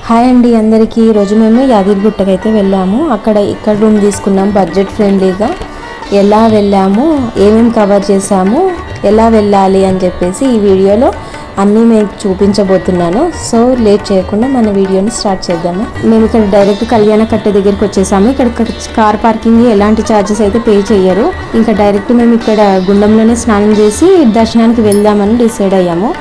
Hi అండి అందరికీ. ఈరోజు మేము యాదగిరిగుట్టకైతే వెళ్ళాము. ఇక్కడ రూమ్ తీసుకున్నాం బడ్జెట్ ఫ్రెండ్లీగా. ఎలా వెళ్ళాము, ఏమేమి కవర్ చేసాము, ఎలా వెళ్ళాలి అని చెప్పేసి ఈ వీడియోలో అన్నీ మీకు చూపించబోతున్నాను. సో లేట్ చేయకుండా మన వీడియోని స్టార్ట్ చేద్దాము. మేము ఇక్కడ డైరెక్ట్ కళ్యాణ కట్ట దగ్గరికి వచ్చేసాము. ఇక్కడ కార్ పార్కింగ్ ఎలాంటి ఛార్జెస్ అయితే పే చేయరు. ఇంకా డైరెక్ట్ మేము ఇక్కడ గుండంలోనే స్నానం చేసి దర్శనానికి వెళ్దామని డిసైడ్ అయ్యాము.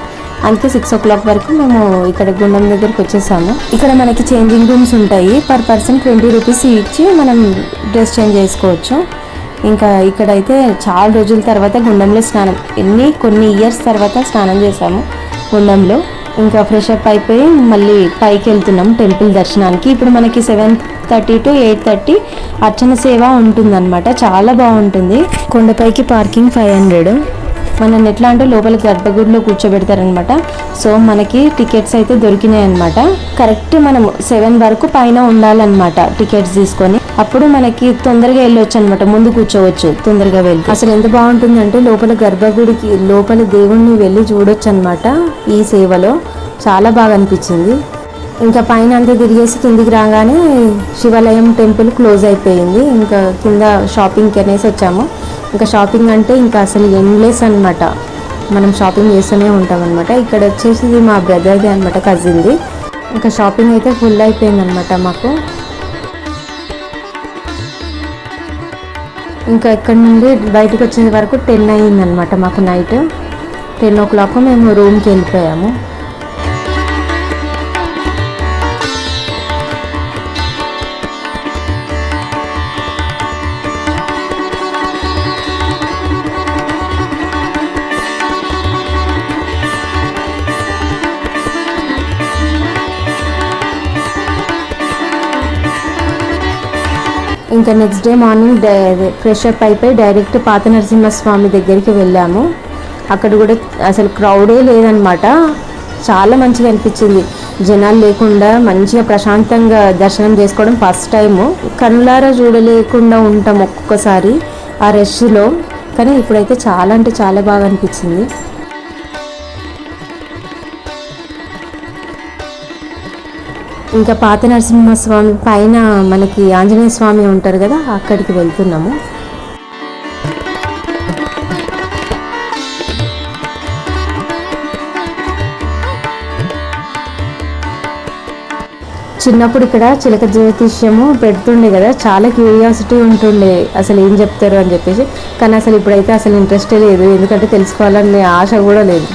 అందుకే 6 o'clock వరకు మేము ఇక్కడ గుండం దగ్గరికి వచ్చేసాము. ఇక్కడ మనకి చేంజింగ్ రూమ్స్ ఉంటాయి. పర్ పర్సన్ 20 రూపీస్ ఇచ్చి మనం డ్రెస్ చేంజ్ చేసుకోవచ్చు. ఇంకా ఇక్కడైతే చాలా రోజుల తర్వాత గుండంలో స్నానం, కొన్ని ఇయర్స్ తర్వాత స్నానం చేసాము గుండంలో. ఇంకా ఫ్రెష్ అప్ అయిపోయి మళ్ళీ పైకి వెళ్తున్నాం టెంపుల్ దర్శనానికి. ఇప్పుడు మనకి 7:30 to 8:30 అర్చన సేవ ఉంటుందన్నమాట. చాలా బాగుంటుంది. కొండపైకి పార్కింగ్ 500. మనల్ని ఎట్లా అంటే లోపల గర్భగుడిలో కూర్చోబెడతారనమాట. సో మనకి టికెట్స్ అయితే దొరికినాయి అనమాట. కరెక్ట్ మనం 7 వరకు పైన ఉండాలన్నమాట టికెట్స్ తీసుకొని. అప్పుడు మనకి తొందరగా వెళ్ళొచ్చు అనమాట, ముందు కూర్చోవచ్చు తొందరగా వెళ్ళి. అసలు ఎంత బాగుంటుందంటే లోపల గర్భగుడికి లోపల దేవుణ్ణి వెళ్ళి చూడొచ్చు అనమాట. ఈ సేవలో చాలా బాగా అనిపించింది. ఇంకా పైన అంతా తిరిగేసి కిందికి రాగానే శివాలయం టెంపుల్ క్లోజ్ అయిపోయింది. ఇంకా కింద షాపింగ్కి అనేసి వచ్చాము. ఇంకా షాపింగ్ అంటే ఇంకా అసలు ఎండ్లెస్ అనమాట. మనం షాపింగ్ చేస్తూనే ఉంటాం అనమాట. ఇక్కడ వచ్చేసి మా బ్రదర్ది అనమాట, కజిన్ది. ఇంకా షాపింగ్ అయితే ఫుల్ అయిపోయింది అనమాట మాకు. ఇంకా ఇక్కడ నుండి బయటకు వచ్చే వరకు 10 అయ్యిందనమాట మాకు. నైట్ 10 o'clock మేము రూమ్కి వెళ్ళిపోయాము. ఇంకా next day morning fresh up అయిపోయి డైరెక్ట్ పాత నరసింహస్వామి దగ్గరికి వెళ్ళాము. అక్కడ కూడా అసలు క్రౌడే లేదనమాట. చాలా మంచిగా అనిపించింది. జనాలు లేకుండా మంచిగా ప్రశాంతంగా దర్శనం చేసుకోవడం ఫస్ట్ టైము. కళ్ళారా చూడలేకుండా ఉంటాం ఒక్కొక్కసారి ఆ రష్లో. కానీ ఇప్పుడైతే చాలా అంటే చాలా బాగా అనిపించింది. ఇంకా పాత నరసింహస్వామి పైన మనకి ఆంజనేయ స్వామి ఉంటారు కదా, అక్కడికి వెళ్తున్నాము. చిన్నప్పుడు ఇక్కడ చిలక జ్యోతిష్యము పెడుతుండే కదా, చాలా క్యూరియాసిటీ ఉంటుండే అసలు ఏం చెప్తారు అని చెప్పేసి. కానీ అసలు ఇప్పుడైతే అసలు ఇంట్రెస్టే లేదు, ఎందుకంటే తెలుసుకోవాలనే ఆశ కూడా లేదు.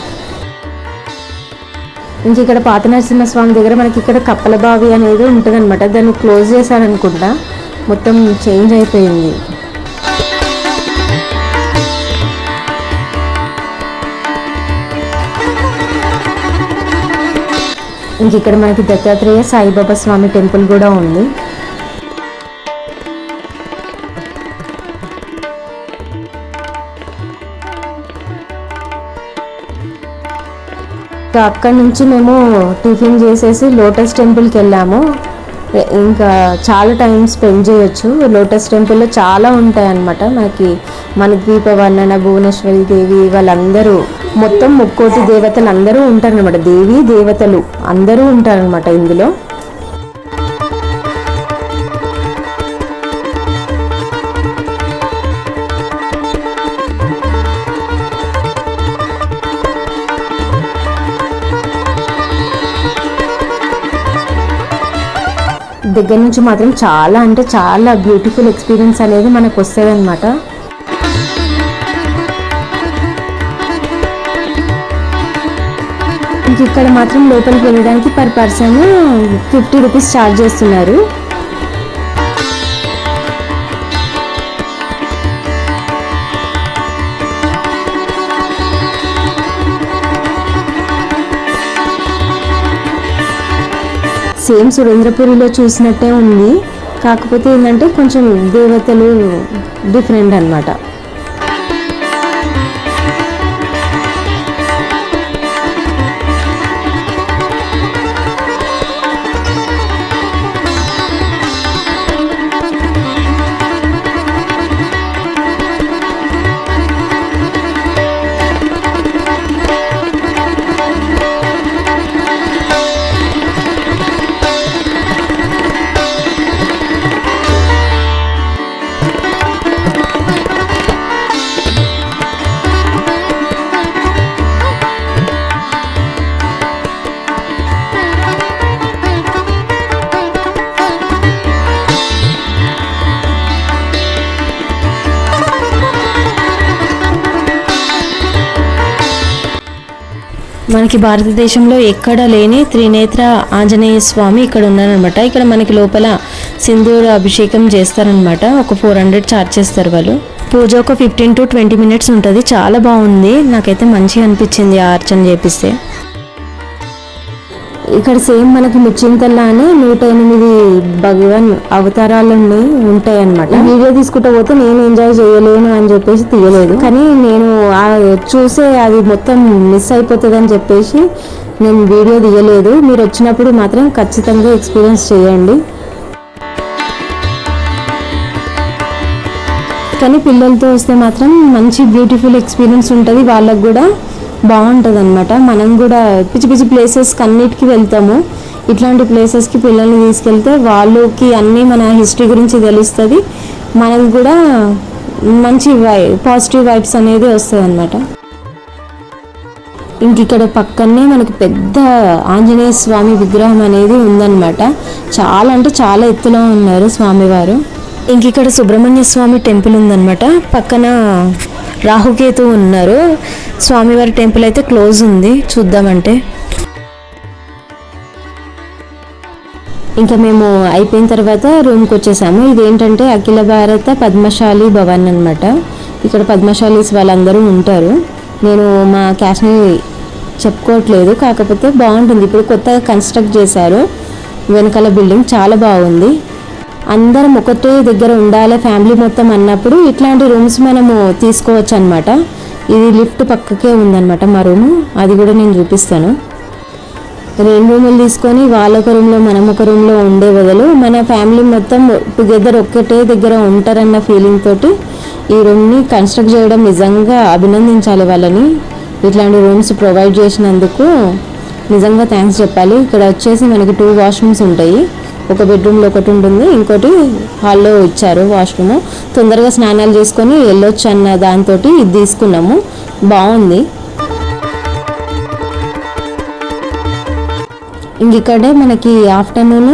ఇంక ఇక్కడ పాత నరసింహస్వామి దగ్గర మనకి ఇక్కడ కప్పల బావి అనేది ఉంటుంది అనమాట. దాన్ని క్లోజ్ చేశారనుకుంటా, మొత్తం చేంజ్ అయిపోయింది. ఇంక ఇక్కడ మనకి దత్తాత్రేయ సాయిబాబా స్వామి టెంపుల్ కూడా ఉంది. అక్కడి నుంచి మేము టిఫిన్ చేసేసి లోటస్ టెంపుల్కి వెళ్ళాము. ఇంకా చాలా టైం స్పెండ్ చేయొచ్చు. లోటస్ టెంపుల్లో చాలా ఉంటాయి అన్నమాట. మన ద్వీప వర్ణన, భువనేశ్వరి దేవి, వాళ్ళందరూ మొత్తం 30 దేవతలు అందరూ ఉంటారనమాట. దేవి దేవతలు అందరూ ఉంటారనమాట ఇందులో. దగ్గర నుంచి మాత్రం చాలా అంటే చాలా బ్యూటిఫుల్ ఎక్స్పీరియన్స్ అనేది మనకు వస్తుంది అనమాట. ఇక్కడ మాత్రం లోపలికి వెళ్ళడానికి పర్ పర్సన్ 50 రూపీస్ ఛార్జ్ చేస్తున్నారు. సేమ్ సురేంద్రపురిలో చూసినట్టే ఉంది. కాకపోతే ఏంటంటే కొంచెం దేవతలు డిఫరెంట్ అన్నమాట. మనకి భారతదేశంలో ఎక్కడ లేని త్రినేత్ర ఆంజనేయ స్వామి ఇక్కడ ఉన్నారనమాట. ఇక్కడ మనకి లోపల సింధూర అభిషేకం చేస్తారనమాట. ఒక 400 ఛార్జ్ చేస్తారు వాళ్ళు. పూజ ఒక 15 to 20 minutes ఉంటుంది. చాలా బాగుంది, నాకైతే మంచిగా అనిపించింది ఆ అర్చన చేపిస్తే. ఇక్కడ సేమ్ మనకి ముచ్చింతల్లానే 108 భగవాన్ అవతారాలన్నీ ఉంటాయి అన్నమాట. వీడియో తీసుకుంటూ పోతే నేను ఎంజాయ్ చేయలేను అని చెప్పేసి తీయలేదు, కానీ నేను చూసే అది మొత్తం మిస్ అయిపోతుంది అని చెప్పేసి నేను వీడియో తీయలేదు. మీరు వచ్చినప్పుడు మాత్రం ఖచ్చితంగా ఎక్స్పీరియన్స్ చేయండి. కానీ పిల్లలతో వస్తే మాత్రం మంచి బ్యూటిఫుల్ ఎక్స్పీరియన్స్ ఉంటుంది, వాళ్ళకు కూడా బాగుంటుంది అనమాట. మనం కూడా పిచ్చి పిచ్చి ప్లేసెస్కి అన్నిటికీ వెళ్తాము. ఇట్లాంటి ప్లేసెస్కి పిల్లల్ని తీసుకెళ్తే వాళ్ళకి అన్నీ మన హిస్టరీ గురించి తెలుస్తుంది, మనకు కూడా మంచి పాజిటివ్ వైబ్స్ అనేది వస్తుంది అనమాట. ఇంక ఇక్కడ పక్కనే మనకు పెద్ద ఆంజనేయ స్వామి విగ్రహం అనేది ఉందన్నమాట. చాలా అంటే చాలా ఎత్తులో ఉన్నారు స్వామివారు. ఇంక ఇక్కడ సుబ్రహ్మణ్య స్వామి టెంపుల్ ఉందన్నమాట. పక్కన రాహుకేతు ఉన్నారు. స్వామివారి టెంపుల్ అయితే క్లోజ్ ఉంది, చూద్దామంటే. ఇంకా మేము అయిపోయిన తర్వాత రూమ్కి వచ్చేసాము. ఇదేంటంటే అఖిల భారత పద్మశాలి భవన్ అనమాట. ఇక్కడ పద్మశాలీస్ వాళ్ళందరూ ఉంటారు. నేను మా క్యాస్ట్ని చెప్పుకోవట్లేదు, కాకపోతే బాగుంటుంది. ఇప్పుడు కొత్తగా కన్స్ట్రక్ట్ చేశారు వెనకాల బిల్డింగ్, చాలా బాగుంది. అందరం ఒకటే దగ్గర ఉండాలి ఫ్యామిలీ మొత్తం అన్నప్పుడు ఇట్లాంటి రూమ్స్ మనము తీసుకోవచ్చు అనమాట. ఇది లిఫ్ట్ పక్కకే ఉందన్నమాట మా రూము, అది కూడా నేను చూపిస్తాను. 2 రూములు తీసుకొని వాళ్ళొక రూమ్లో మనం ఒక రూమ్లో ఉండే బదులు మన ఫ్యామిలీ మొత్తం టుగెదర్ ఒక్కటే దగ్గర ఉంటారన్న ఫీలింగ్ తోటి ఈ రూమ్ని కన్స్ట్రక్ట్ చేయడం నిజంగా అభినందించాలి వాళ్ళని. ఇట్లాంటి రూమ్స్ ప్రొవైడ్ చేసినందుకు నిజంగా థ్యాంక్స్ చెప్పాలి. ఇక్కడ వచ్చేసి మనకి 2 వాష్రూమ్స్ ఉంటాయి. ఒక బెడ్రూమ్లో ఒకటి ఉంటుంది, ఇంకోటి హాల్లో ఇచ్చారు వాష్రూమ్. తొందరగా స్నానాలు చేసుకొని వెళ్ళొచ్చు అన్న దాంతో ఇది తీసుకున్నాము, బాగుంది. ఇంక ఇక్కడే మనకి ఆఫ్టర్నూన్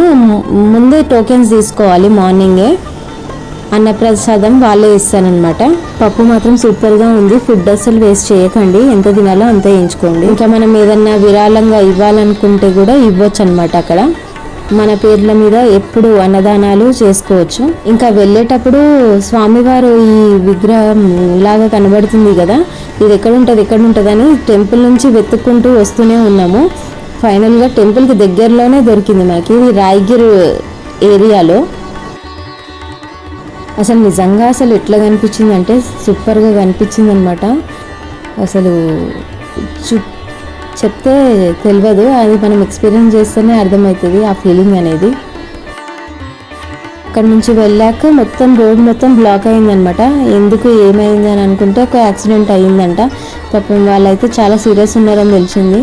ముందే టోకెన్స్ తీసుకోవాలి, మార్నింగే. అన్నప్రసాదం వాళ్ళే ఇస్తానన్నమాట. పప్పు మాత్రం సూపర్గా ఉంది. ఫుడ్ అసలు వేస్ట్ చేయకండి, ఎంత తినాలో అంత వేయించుకోండి. ఇంకా మనం ఏదన్నా విరాళంగా ఇవ్వాలనుకుంటే కూడా ఇవ్వచ్చు అనమాట. అక్కడ మన పేర్ల మీద ఎప్పుడు అన్నదానాలు చేసుకోవచ్చు. ఇంకా వెళ్ళేటప్పుడు స్వామివారు ఈ విగ్రహం లాగా కనబడుతుంది కదా, ఇది ఎక్కడుంటుంది అని టెంపుల్ నుంచి వెతుక్కుంటూ వస్తూనే ఉన్నాము. ఫైనల్గా టెంపుల్కి దగ్గరలోనే దొరికింది మనకి. ఇది రాయగిరి ఏరియాలో. అసలు నిజంగా అసలు ఎట్లా కనిపించింది అంటే సూపర్గా కనిపించింది అనమాట. అసలు చెప్తే తెలియదు, అది మనం ఎక్స్పీరియన్స్ చేస్తేనే అర్థమవుతుంది ఆ ఫీలింగ్ అనేది. అక్కడ నుంచి వెళ్ళాక రోడ్ మొత్తం బ్లాక్ అయిందనమాట. ఎందుకు ఏమైంది అని అనుకుంటే ఒక యాక్సిడెంట్ అయ్యిందంట. పాపం వాళ్ళైతే చాలా సీరియస్ ఉన్నారని తెలిసింది.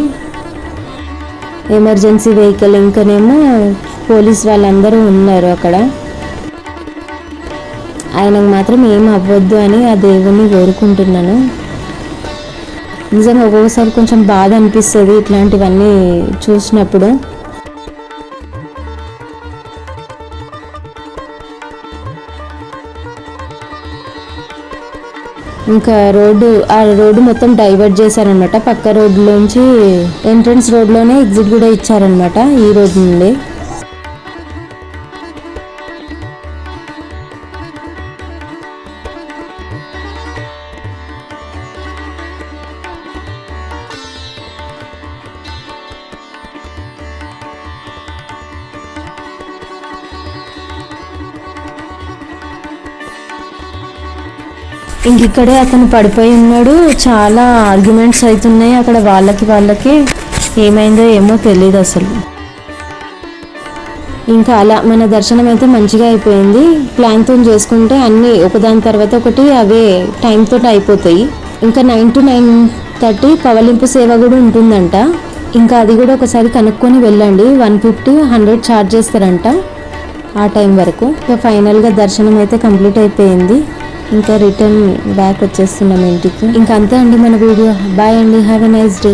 ఎమర్జెన్సీ వెహికల్ ఇంకనేమో పోలీస్ వాళ్ళందరూ ఉన్నారు అక్కడ. ఆయనకు మాత్రం ఏం అవ్వద్దు అని ఆ దేవుణ్ణి కోరుకుంటున్నాను. నిజంగా ఒక్కొక్కసారి కొంచెం బాధ అనిపిస్తుంది ఇట్లాంటివన్నీ చూసినప్పుడు. ఇంకా ఆ రోడ్డు మొత్తం డైవర్ట్ చేశారనమాట. పక్క రోడ్లోంచి ఎంట్రన్స్ రోడ్లోనే ఎగ్జిట్ కూడా ఇచ్చారనమాట ఈ రోడ్ నుండి. ఇంక ఇక్కడే అతను పడిపోయి ఉన్నాడు. చాలా ఆర్గ్యుమెంట్స్ అవుతున్నాయి అక్కడ. వాళ్ళకి ఏమైందో ఏమో తెలియదు అసలు. ఇంకా అలా మన దర్శనం అయితే మంచిగా అయిపోయింది. ప్లాన్తో చేసుకుంటే అన్నీ ఒకదాని తర్వాత ఒకటి అవే టైంతో అయిపోతాయి. ఇంకా 9 to 9:30 పవలింపు సేవ కూడా ఉంటుందంట. ఇంకా అది కూడా ఒకసారి కనుక్కొని వెళ్ళండి. 150-100 ఛార్జ్ చేస్తారంట ఆ టైం వరకు. ఇంకా ఫైనల్గా దర్శనం అయితే కంప్లీట్ అయిపోయింది. ఇంకా రిటర్న్ బ్యాక్ వచ్చేస్తున్నాం ఇంటికి. ఇంకా అంతే అండి మన వీడియో. బాయ్ అండి, హ్యావ్ ఎ నైస్ డే.